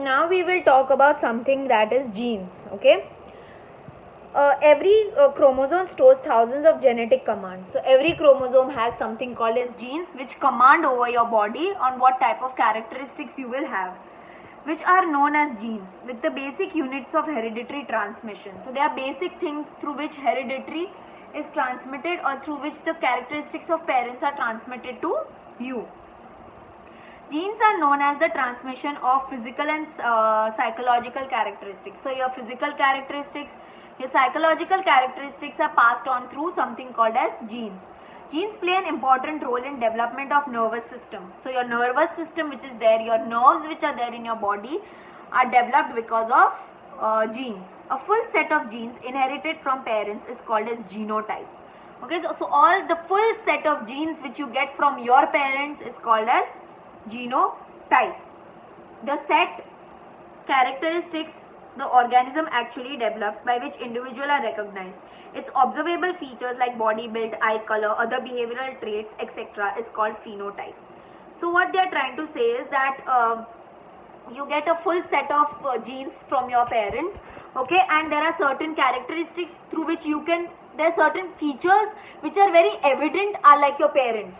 now we will talk about something that is genes. Okay. Every chromosome stores thousands of genetic commands. So every chromosome has something called as genes which command over your body on what type of characteristics you will have, which are known as genes, with the basic units of hereditary transmission. So they are basic things through which hereditary is transmitted, or through which the characteristics of parents are transmitted to you. Genes are known as the transmission of physical and psychological characteristics. So your physical characteristics, your psychological characteristics are passed on through something called as genes. Genes play an important role in development of nervous system. So your nervous system which is there, your nerves which are there in your body are developed because of genes. A full set of genes inherited from parents is called as genotype. Okay, so all the full set of genes which you get from your parents is called as genotype. The set characteristics the organism actually develops by which individuals are recognized. Its observable features like body build, eye color, other behavioral traits, etc. is called phenotypes. So what they are trying to say is that you get a full set of genes from your parents, okay, and there are certain characteristics through which you can, there are certain features which are very evident are like your parents,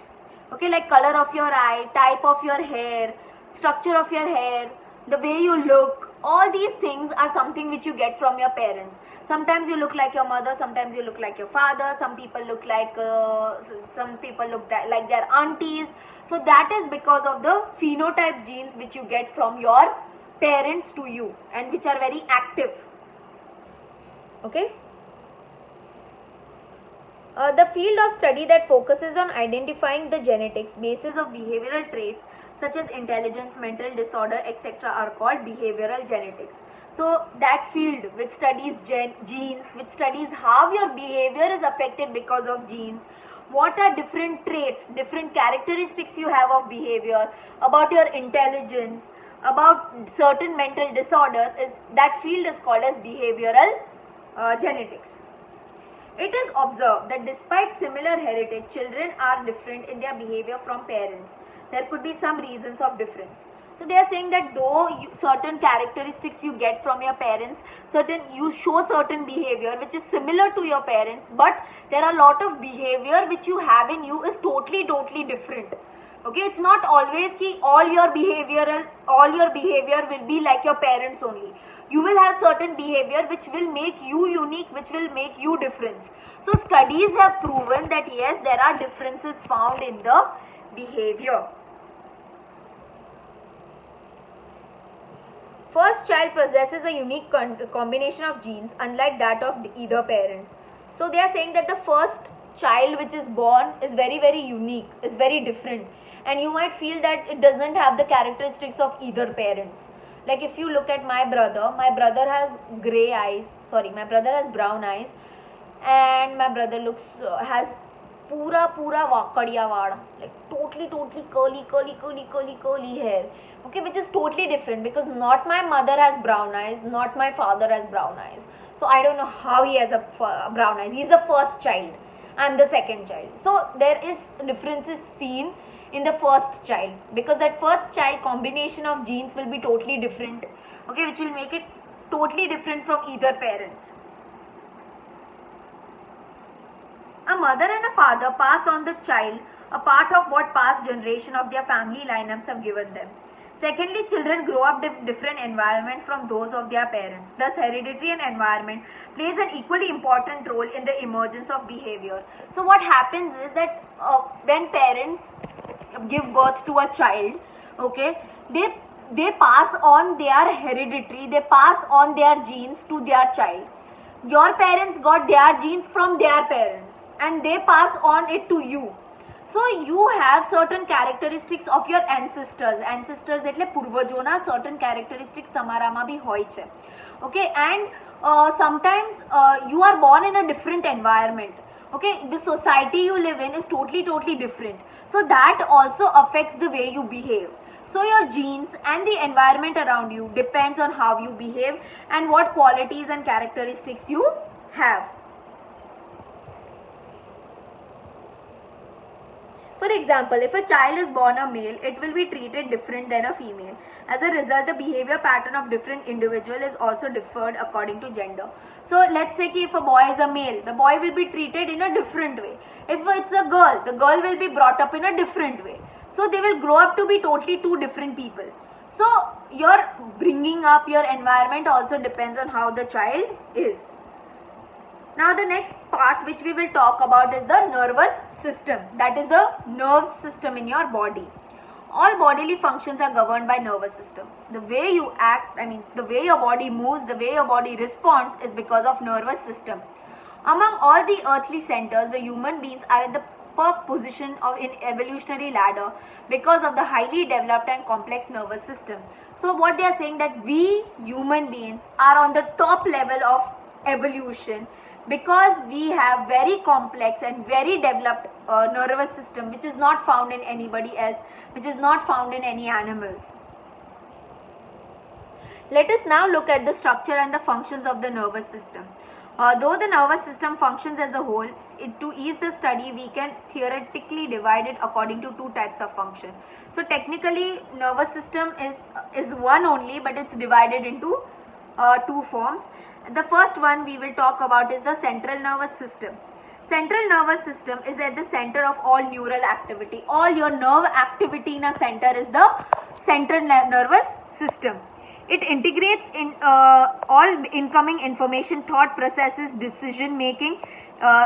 okay, like color of your eye, type of your hair, structure of your hair, the way you look. All these things are something which you get from your parents. Sometimes you look like your mother, sometimes you look like your father, some people look like like their aunties. So that is because of the phenotype genes which you get from your parents to you, and which are very active. Okay. The field of study that focuses on identifying the genetics basis of behavioral traits such as intelligence, mental disorder, etc. are called behavioral genetics. So that field which studies genes, which studies how your behavior is affected because of genes, what are different traits, different characteristics you have of behavior, about your intelligence, about certain mental disorder, is that field is called as behavioral genetics. It is observed that despite similar heritage, children are different in their behavior from parents. There could be some reasons of difference. So they are saying that though certain characteristics you get from your parents, you show certain behavior which is similar to your parents, but there are a lot of behavior which you have in you is totally different. Okay, it's not always ki all your behavior will be like your parents only. You will have certain behavior which will make you unique, which will make you different. So studies have proven that yes, there are differences found in the behavior. First child possesses a unique combination of genes unlike that of either parents. So they are saying that the first child which is born is very unique, is very different, and you might feel that it doesn't have the characteristics of either parents. Like if you look at my brother has my brother has brown eyes, and my brother has pura vakadiya vada, like totally curly hair, okay, which is totally different because not my mother has brown eyes, not my father has brown eyes. So I don't know how he has a brown eyes. He's the first child, I'm the second child. So there is differences seen in the first child because that first child combination of genes will be totally different, okay, which will make it totally different from either parents. A mother and a father pass on the child a part of what past generation of their family lineups have given them. Secondly, children grow up in different environment from those of their parents. Thus, hereditary and environment plays an equally important role in the emergence of behavior. So what happens is that when parents give birth to a child, okay, they pass on their hereditary, they pass on their genes to their child. Your parents got their genes from their parents and they pass on it to you. So you have certain characteristics of your ancestors એટલે પૂર્વજોના certain characteristics તમારામાં બી હોય છે, okay, and sometimes you are born in a different environment, okay, the society you live in is totally different, so that also affects the way you behave. So your genes and the environment around you depends on how you behave and what qualities and characteristics you have. For example, if a child is born a male, it will be treated different than a female. As a result, the behavior pattern of different individual is also differed according to gender. So let's say if a boy is a male, the boy will be treated in a different way. If it's a girl, the girl will be brought up in a different way. So they will grow up to be totally two different people. So your bringing up, your environment also depends on how the child is. Now the next part which we will talk about is the nervous system, that is the nerve system in your body. All bodily functions are governed by nervous system. The way you act, the way your body moves, the way your body responds is because of nervous system. Among all the earthly centers, the human beings are at the top position in evolutionary ladder because of the highly developed and complex nervous system. So what they are saying that we human beings are on the top level of evolution because we have very complex and very developed nervous system, which is not found in anybody else, which is not found in any animals. Let us now look at the structure and the functions of the nervous system. Though the nervous system functions as a whole, to ease the study, we can theoretically divide it according to two types of function. So technically, nervous system is one only, but it's divided into two forms. The first one we will talk about is the central nervous system. Central nervous system is at the center of all neural activity. All your nerve activity in a center is the central nervous system. It integrates in all incoming information, thought processes, decision making,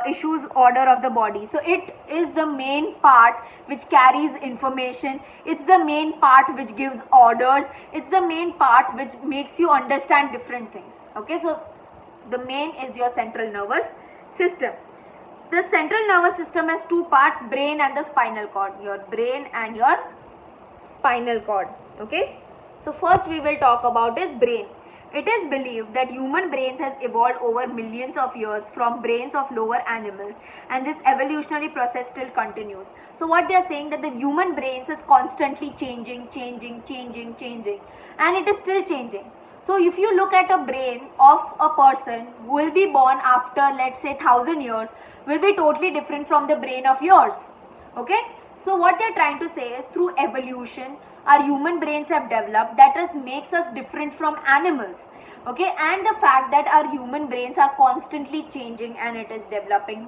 issues, order of the body. So it is the main part which carries information. It's the main part which gives orders. It's the main part which makes you understand different things. Okay, so the main is your central nervous system. The central nervous system has two parts, brain and the spinal cord. Your brain and your spinal cord. Okay. So first we will talk about is brain. It is believed that human brains has evolved over millions of years from brains of lower animals, and this evolutionary process still continues. So what they are saying that the human brains is constantly changing, and it is still changing. So if you look at a brain of a person who will be born after, let's say, 1000 years, will be totally different from the brain of yours. Okay. So what they are trying to say is through evolution, our human brains have developed, that is makes us different from animals. Okay, and the fact that our human brains are constantly changing and it is developing.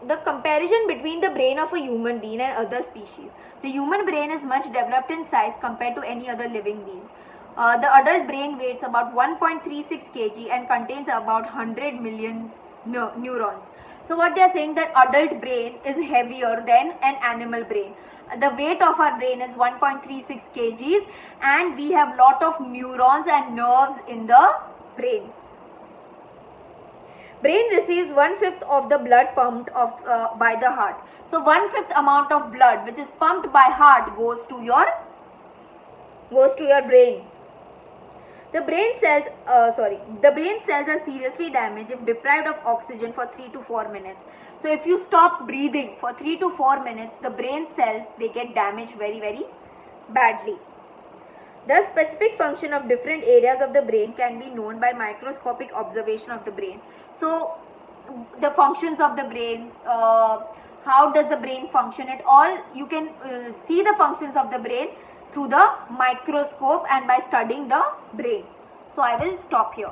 The comparison between the brain of a human being and other species. The human brain is much developed in size compared to any other living beings. The adult brain weighs about 1.36 kg and contains about 100 million neurons. So what they are saying that adult brain is heavier than an animal brain. The weight of our brain is 1.36 kgs and we have lot of neurons and nerves in the brain. Brain receives 1/5 of the blood pumped by the heart. So 1/5 amount of blood which is pumped by heart goes to your brain. The brain cells are seriously damaged if deprived of oxygen for 3 to 4 minutes. So if you stop breathing for 3 to 4 minutes, the brain cells, they get damaged very, very badly. The specific function of different areas of the brain can be known by microscopic observation of the brain. So the functions of the brain, how does the brain function at all, you can see the functions of the brain through the microscope and by studying the brain. So I will stop here.